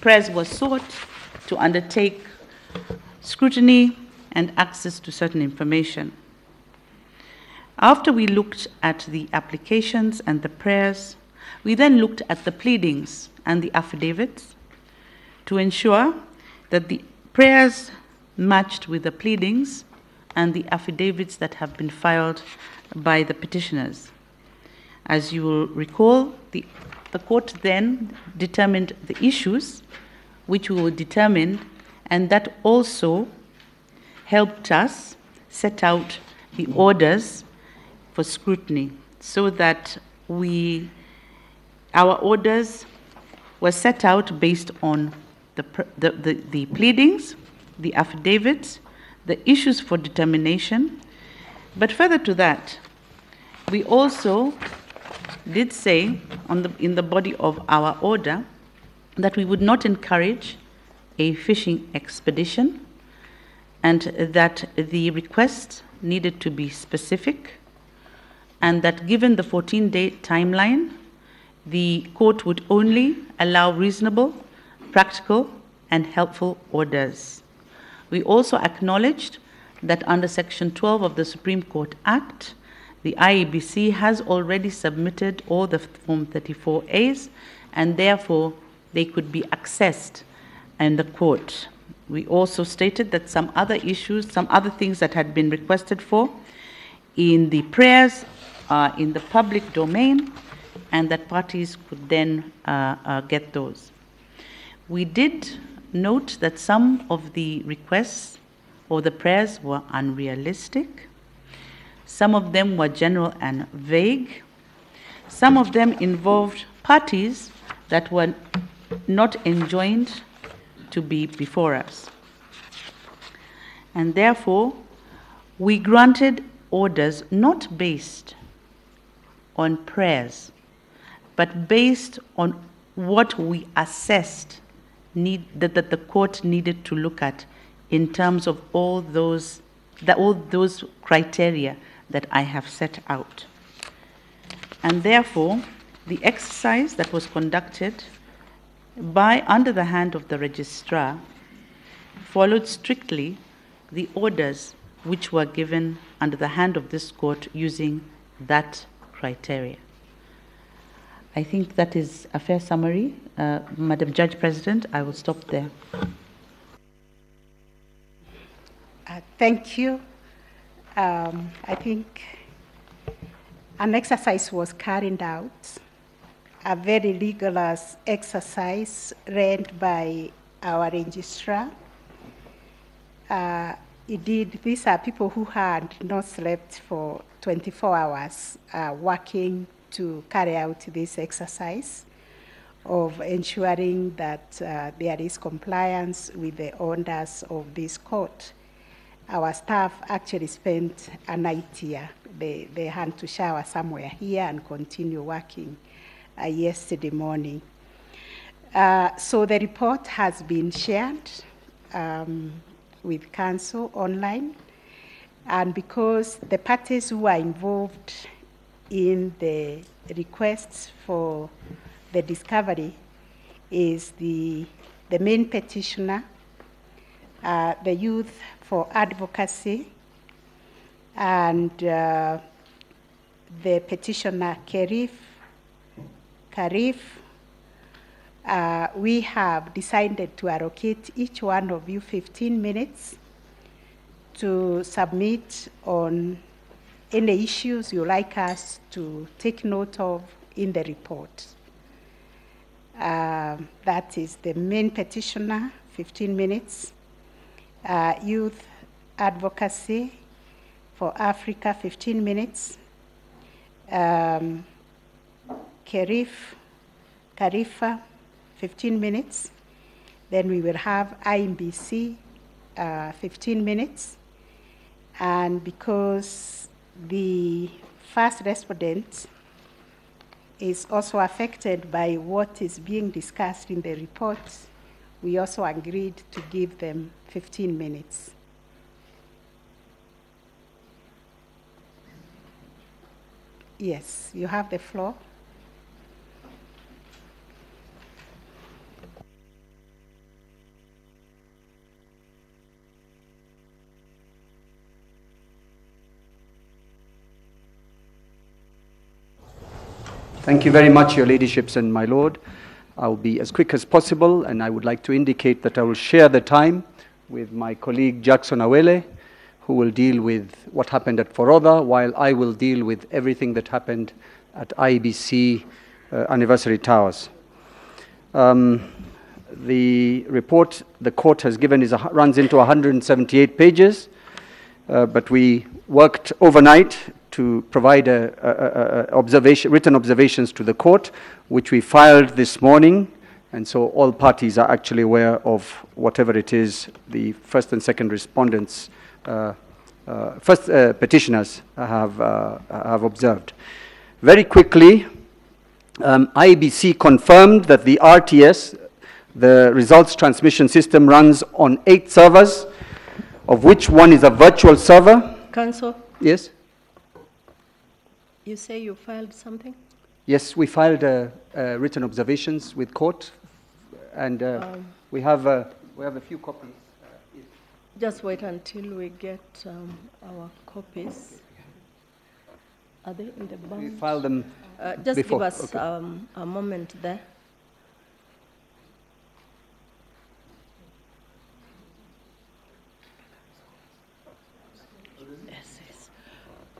prayers were sought to undertake scrutiny and access to certain information. After we looked at the applications and the prayers, we then looked at the pleadings and the affidavits to ensure that the prayers matched with the pleadings and the affidavits that have been filed by the petitioners. As you will recall, the court then determined the issues which we will determine, and that also helped us set out the orders for scrutiny, so that our orders were set out based on the pleadings, the affidavits, the issues for determination. But further to that, we also did say in the body of our order that we would not encourage a fishing expedition, and that the request needed to be specific, and that given the 14-day timeline, the court would only allow reasonable, practical, and helpful orders. We also acknowledged that under Section 12 of the Supreme Court Act, the IEBC has already submitted all the Form 34As, and therefore they could be accessed in the court. We also stated that some other issues, some other things that had been requested for in the prayers are in the public domain, and that parties could then get those. We did note that some of the requests or the prayers were unrealistic. Some of them were general and vague. Some of them involved parties that were not enjoined to be before us. And therefore, we granted orders not based on prayers, but based on what we assessed that the court needed to look at in terms of all those criteria that I have set out. And therefore, the exercise that was conducted under the hand of the registrar followed strictly the orders which were given under the hand of this court using that criteria. I think that is a fair summary. Madam Judge President, I will stop there. Thank you. I think an exercise was carried out, a very rigorous exercise led by our registrar. Indeed, these are people who had not slept for 24 hours working to carry out this exercise of ensuring that there is compliance with the orders of this court. Our staff actually spent a night here. They had to shower somewhere here and continue working yesterday morning. So the report has been shared with council online, and because the parties who are involved in the requests for the discovery is the main petitioner, the Youth for Advocacy, and the petitioner Karif. We have decided to allocate each one of you 15 minutes to submit on any issues you like us to take note of in the report. That is the main petitioner, 15 minutes. Youth Advocacy for Africa, 15 minutes. Karifa, 15 minutes. Then we will have IMBC, 15 minutes. And because the first respondent is also affected by what is being discussed in the report, we also agreed to give them 15 minutes. Yes, you have the floor. Thank you very much, Your Ladyships and my Lord. I'll be as quick as possible, and I would like to indicate that I will share the time with my colleague Jackson Awele, who will deal with what happened at Forodha, while I will deal with everything that happened at IBC Anniversary Towers. The report the court has given runs into 178 pages, but we worked overnight to provide written observations to the court, which we filed this morning, and so all parties are actually aware of whatever it is the first and second respondents, petitioners have observed. Very quickly, IBC confirmed that the RTS, the results transmission system, runs on 8 servers, of which one is a virtual server. Counsel? Yes? You say you filed something? Yes, we filed written observations with court, and we have a few copies. Just wait until we get our copies. Are they in the bound? We filed them just before. give us Okay. a moment there.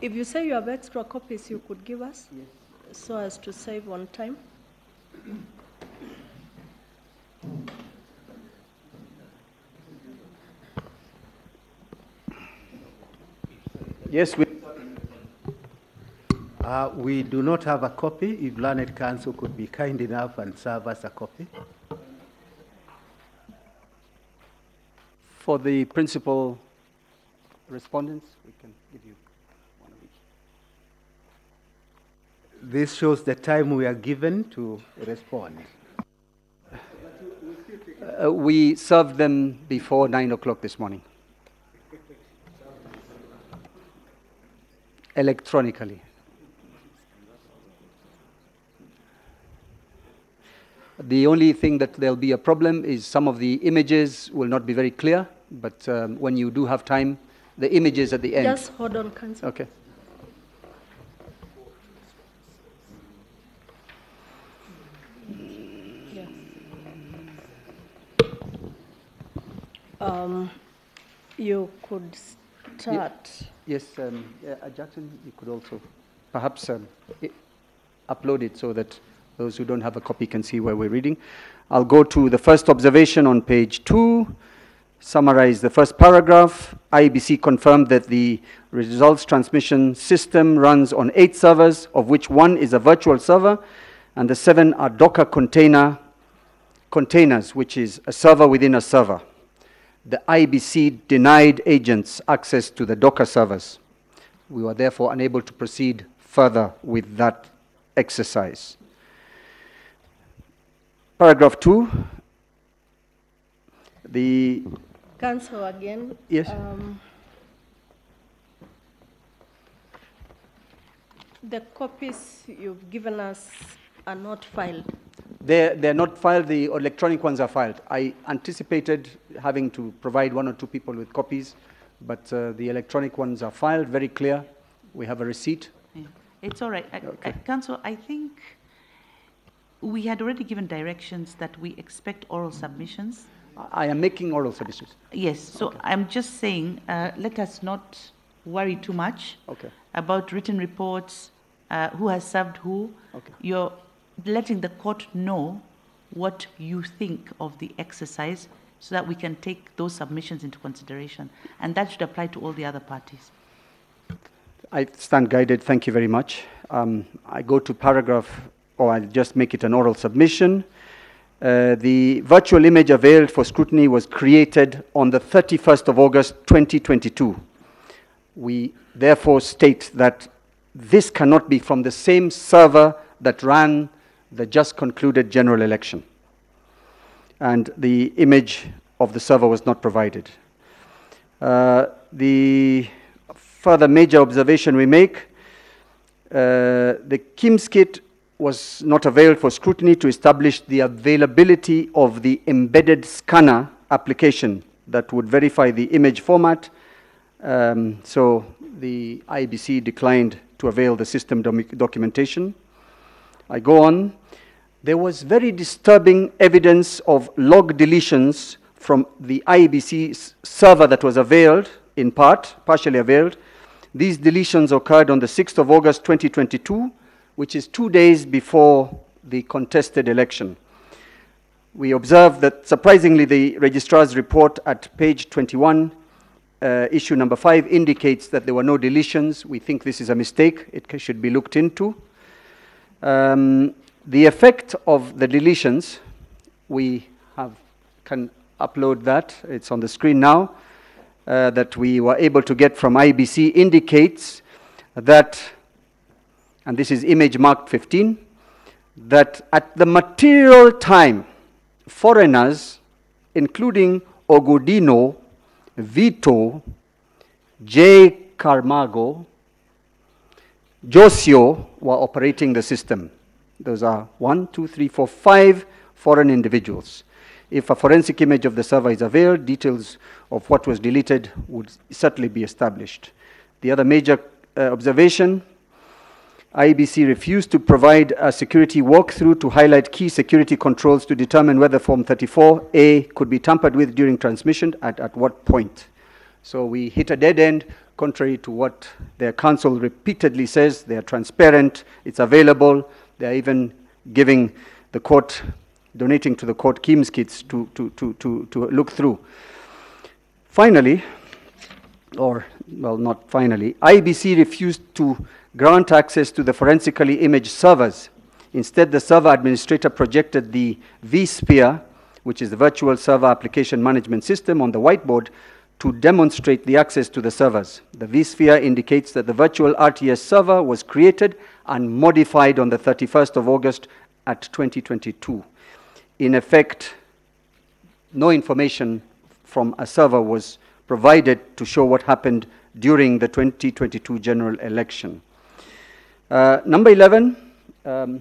If you say you have extra copies, you could give us, yes, so as to save on time. Yes, we do not have a copy. If Learned Counsel could be kind enough and serve us a copy. for the principal respondents, we can give you one of each. This shows the time we are given to respond. We served them before 9 o'clock this morning. Electronically. The only thing that there'll be a problem is some of the images will not be very clear, but when you do have time, the images at the end. Just hold on, Counsel. Okay. Yes. You could start. Yes, Jackson, you could also perhaps upload it so that those who don't have a copy can see where we're reading. I'll go to the first observation on page 2, summarize the first paragraph. IBC confirmed that the results transmission system runs on 8 servers, of which 1 is a virtual server, and the 7 are Docker containers, which is a server within a server. The IBC denied agents access to the Docker servers. We were therefore unable to proceed further with that exercise. Paragraph 2. The Counsel again. Yes. The copies you've given us are not filed. They're not filed, the electronic ones are filed. I anticipated having to provide 1 or 2 people with copies, but the electronic ones are filed, very clear. We have a receipt. Yeah. It's all right. Okay. Counsel, I think we had already given directions that we expect oral submissions. I am making oral submissions. Yes, so Okay. I'm just saying, let us not worry too much Okay. about written reports, who has served who. Okay. You're letting the court know what you think of the exercise so that we can take those submissions into consideration. And that should apply to all the other parties. I stand guided. Thank you very much. I go to paragraph, or I'll just make it an oral submission. The virtual image availed for scrutiny was created on the 31st of August, 2022. We therefore state that this cannot be from the same server that ran the just concluded general election. And the image of the server was not provided. The further major observation we make, the KIMS kit was not availed for scrutiny to establish the availability of the embedded scanner application that would verify the image format. So the IBC declined to avail the system documentation. I go on. There was very disturbing evidence of log deletions from the IBC server that was availed, in part, partially availed. These deletions occurred on the 6th of August 2022, which is 2 days before the contested election. We observed that, surprisingly, the registrar's report at page 21, issue number 5, indicates that there were no deletions. We think this is a mistake. It should be looked into. The effect of the deletions, we can upload that. It's on the screen now, that we were able to get from IBC, indicates that, and this is image marked 15, that at the material time, foreigners, including Ogudino, Vito, J. Carmago, Josio, were operating the system. Those are 1, 2, 3, 4, 5 foreign individuals. If a forensic image of the server is availed, details of what was deleted would certainly be established. The other major observation, IBC refused to provide a security walkthrough to highlight key security controls to determine whether Form 34A could be tampered with during transmission, at what point. So we hit a dead end, contrary to what their counsel repeatedly says. They are transparent, it's available. They are even giving the court, donating to the court KIMS kits to look through. Finally, or, well, not finally, IBC refused to grant access to the forensically imaged servers. Instead, the server administrator projected the vSphere, which is the Virtual Server Application Management System, on the whiteboard to demonstrate the access to the servers. The vSphere indicates that the virtual RTS server was created and modified on the 31st of August at 2022. In effect, no information from a server was provided to show what happened during the 2022 general election. Number 11, a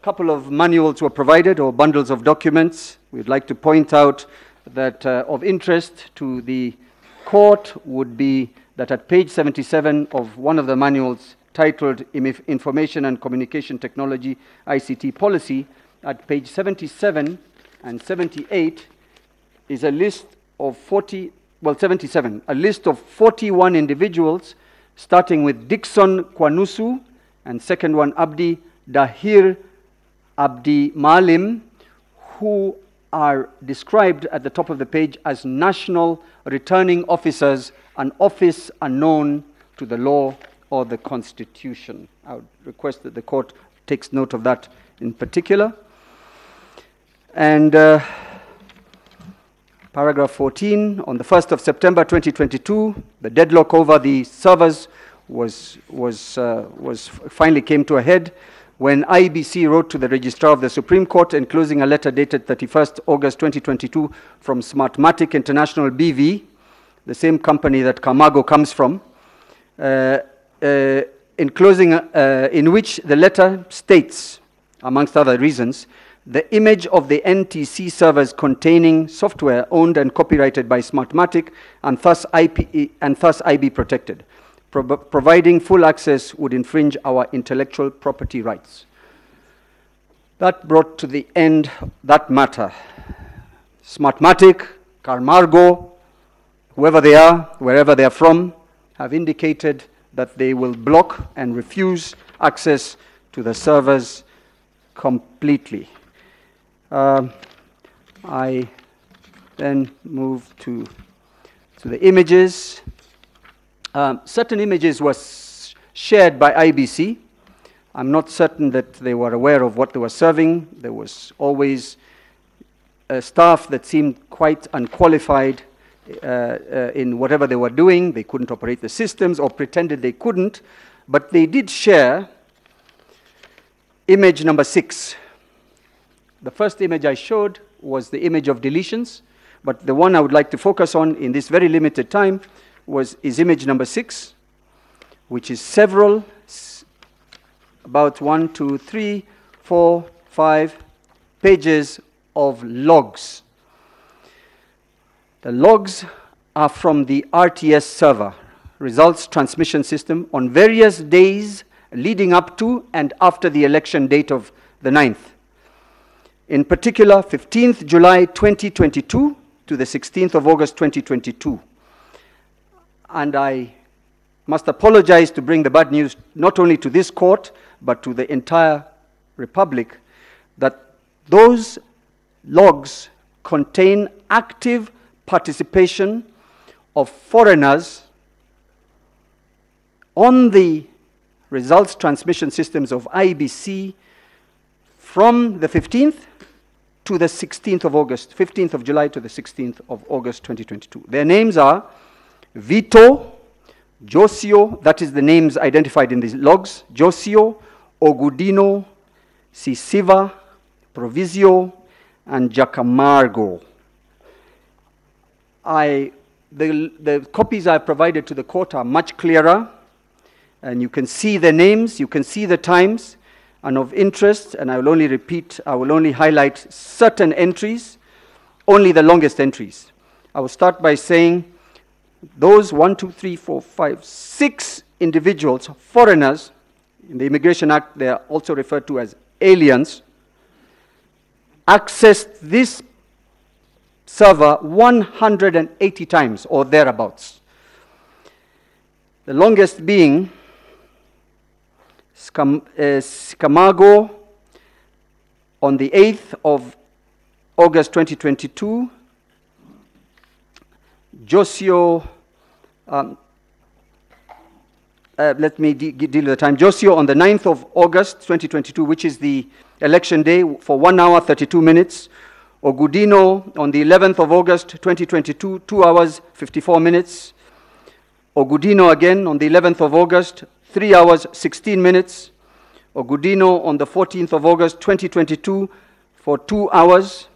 couple of manuals were provided, or bundles of documents. We'd like to point out that of interest to the court would be that at page 77 of one of the manuals titled Information and Communication Technology ICT Policy, at page 77 and 78 is a list of 77, a list of 41 individuals, starting with Dixon Kwanusu, and second one Abdi Dahir Abdi Malim, who are described at the top of the page as national returning officers, an office unknown to the law or the Constitution. I would request that the court takes note of that in particular. And paragraph 14, on the 1st of September 2022, the deadlock over the servers finally came to a head when IBC wrote to the Registrar of the Supreme Court enclosing a letter dated 31st August 2022 from Smartmatic International BV, the same company that Carmago comes from, in which the letter states, amongst other reasons, the image of the NTC servers containing software owned and copyrighted by Smartmatic and thus IP protected. Providing full access would infringe our intellectual property rights. That brought to the end that matter. Smartmatic, Carmago, whoever they are, wherever they are from, have indicated that they will block and refuse access to the servers completely. I then move to the images. Certain images were shared by IBC. I'm not certain that they were aware of what they were serving. There was always a staff that seemed quite unqualified in whatever they were doing. They couldn't operate the systems or pretended they couldn't, but they did share image number 6. The first image I showed was the image of deletions, but the one I would like to focus on in this very limited time is image number 6, which is several, about 1, 2, 3, 4, 5 pages of logs. The logs are from the RTS server. results transmission system on various days leading up to and after the election date of the 9th. In particular, 15th July 2022 to the 16th of August 2022. And I must apologize to bring the bad news not only to this court, but to the entire Republic, that those logs contain active participation of foreigners on the results transmission systems of IBC from the 15th to the 16th of August, 15th of July to the 16th of August 2022. Their names are Vito, Josio, that is the names identified in these logs, Josio, Ogudino, Sisiva, Provisio, and Jacamargo. The copies I provided to the court are much clearer, and you can see the names, you can see the times, and of interest, and I will only highlight certain entries, only the longest entries. I will start by saying those 6 individuals, foreigners, in the Immigration Act they are also referred to as aliens, accessed this server 180 times or thereabouts. The longest being Camargo on the 8th of August 2022, Josio, let me deal with the time. Josio on the 9th of August 2022, which is the election day, for 1 hour 32 minutes. Ogudino on the 11th of August 2022, 2 hours 54 minutes. Ogudino again on the 11th of August, 3 hours 16 minutes. Ogudino on the 14th of August 2022 for 2 hours.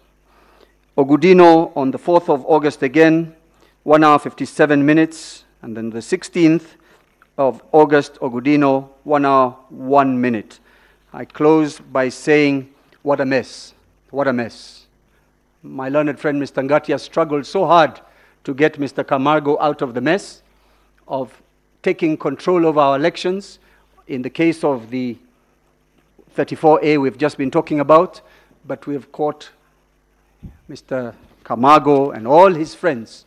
Ogudino on the 4th of August again, 1 hour 57 minutes. And then the 16th of August, Ogudino, 1 hour 1 minute. I close by saying, what a mess, what a mess. My learned friend Mr. Ngati has struggled so hard to get Mr. Camargo out of the mess of taking control of our elections. In the case of the 34A we've just been talking about, but we have caught Mr. Camargo and all his friends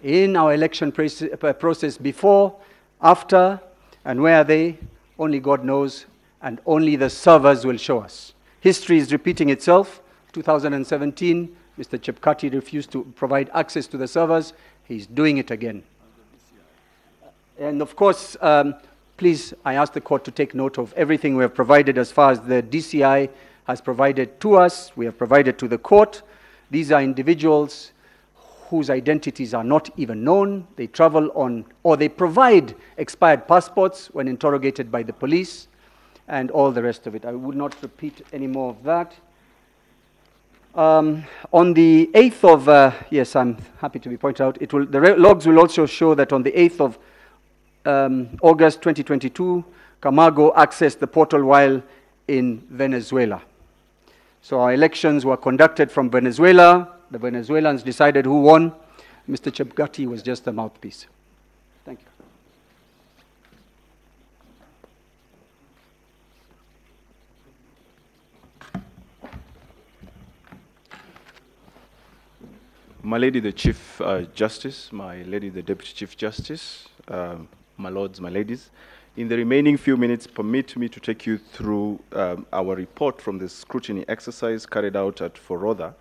in our election process before, after, and where are they? Only God knows, and only the servers will show us. History is repeating itself. 2017, Mr. Chebukati refused to provide access to the servers. He's doing it again. And of course, please, I ask the court to take note of everything we have provided as far as the DCI has provided to us, we have provided to the court. These are individuals whose identities are not even known. They travel on, or they provide expired passports when interrogated by the police, and all the rest of it. I would not repeat any more of that. On the 8th of, yes, I'm happy to be pointed out, the logs will also show that on the 8th of August 2022, Camargo accessed the portal while in Venezuela. So our elections were conducted from Venezuela. The Venezuelans decided who won. Mr. Chebukati was just the mouthpiece. Thank you. My Lady the Chief Justice, my Lady the Deputy Chief Justice, my lords, my ladies, in the remaining few minutes, permit me to take you through our report from the scrutiny exercise carried out at Forodha.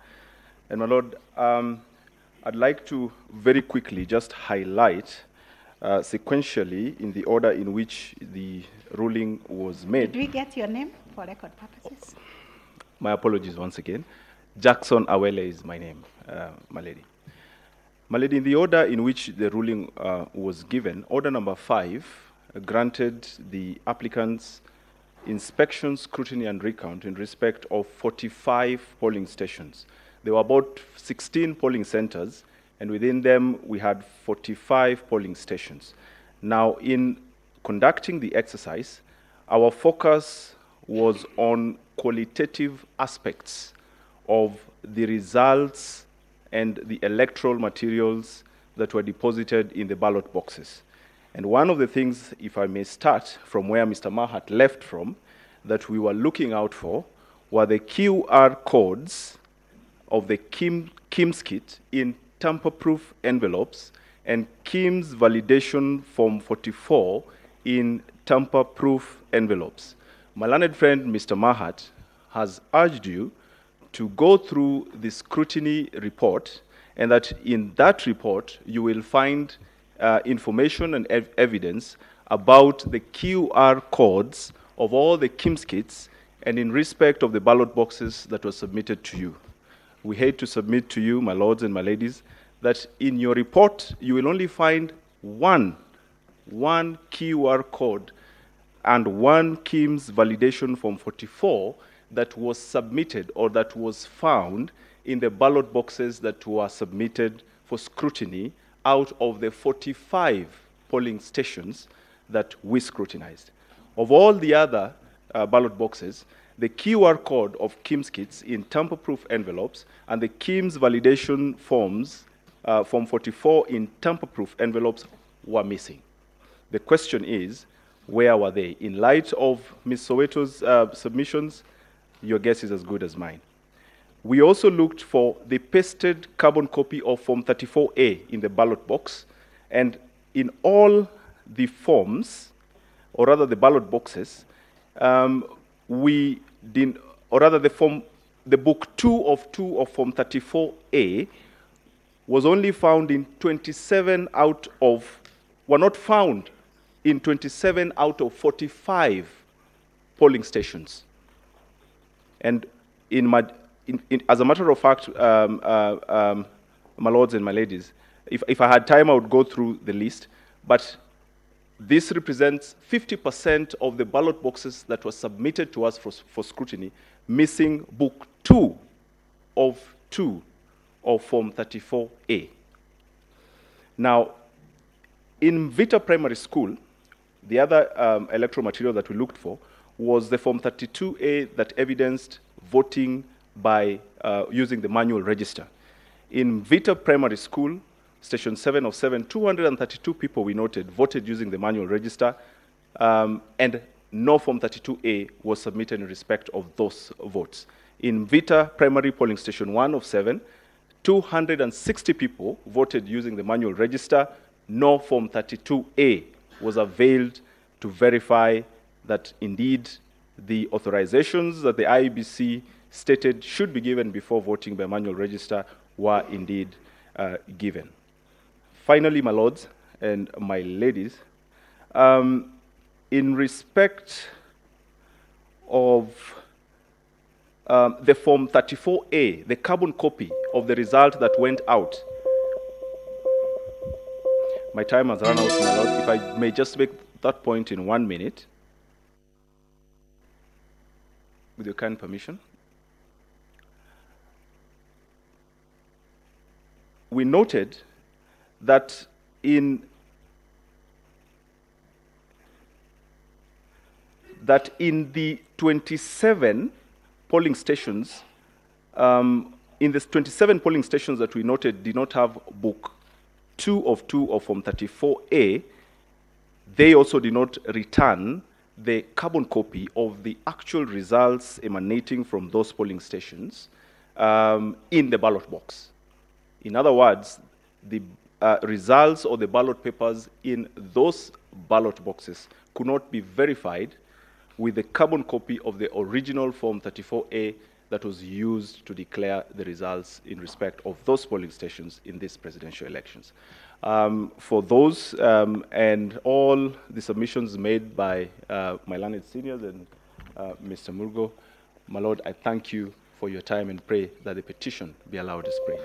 And my lord, I'd like to very quickly just highlight sequentially in the order in which the ruling was made. Did we get your name for record purposes? My apologies once again. Jackson Awele is my name, my lady. My lady, in the order in which the ruling was given, order number 5 granted the applicants inspection, scrutiny, and recount in respect of 45 polling stations. There were about 16 polling centers, and within them we had 45 polling stations. Now, in conducting the exercise, our focus was on qualitative aspects of the results and the electoral materials that were deposited in the ballot boxes. And one of the things, if I may start from where Mr. Mahat left from, that we were looking out for were the QR codes of the KIMS kit in tamper-proof envelopes and KIMS validation form 44 in tamper-proof envelopes. My learned friend, Mr. Mahat, has urged you to go through the scrutiny report, and that in that report you will find information and evidence about the QR codes of all the KIMS kits and in respect of the ballot boxes that were submitted to you. We hate to submit to you, my lords and my ladies, that in your report you will only find one QR code and one KIMS validation form 44 that was submitted or that was found in the ballot boxes that were submitted for scrutiny out of the 45 polling stations that we scrutinized. Of all the other ballot boxes, the QR code of KIMS kits in tamper-proof envelopes and the KIMS validation forms, form 44 in tamper-proof envelopes were missing. The question is, where were they? In light of Ms. Soweto's submissions, your guess is as good as mine. We also looked for the pasted carbon copy of Form 34A in the ballot box, and in all the forms, or rather the ballot boxes, we did, or rather the book 2 of Form 34A was only found in 27 out of, were not found in 27 out of 45 polling stations. And as a matter of fact, my lords and my ladies, if I had time, I would go through the list, but this represents 50% of the ballot boxes that were submitted to us for scrutiny, missing book 2 of Form 34A. Now, in Vita Primary School, the other electoral material that we looked for was the Form 32A that evidenced voting by using the manual register. In Vita Primary School, Station 7 of 7, 232 people we noted voted using the manual register, and no Form 32A was submitted in respect of those votes. In Vita Primary Polling Station 1 of 7, 260 people voted using the manual register. No Form 32A was availed to verify that indeed the authorizations that the IEBC stated should be given before voting by manual register were indeed given. Finally, my lords and my ladies, in respect of the Form 34A, the carbon copy of the result that went out, my time has run out, my lord. If I may just make that point in 1 minute, with your kind permission. We noted that in the 27 polling stations, in the 27 polling stations that we noted did not have book 2 of Form 34A, they also did not return the carbon copy of the actual results emanating from those polling stations in the ballot box. In other words, the results or the ballot papers in those ballot boxes could not be verified with the carbon copy of the original Form 34A that was used to declare the results in respect of those polling stations in these presidential elections. For those and all the submissions made by my learned seniors and Mr. Murgor, my lord, I thank you for your time and pray that the petition be allowed as prayed.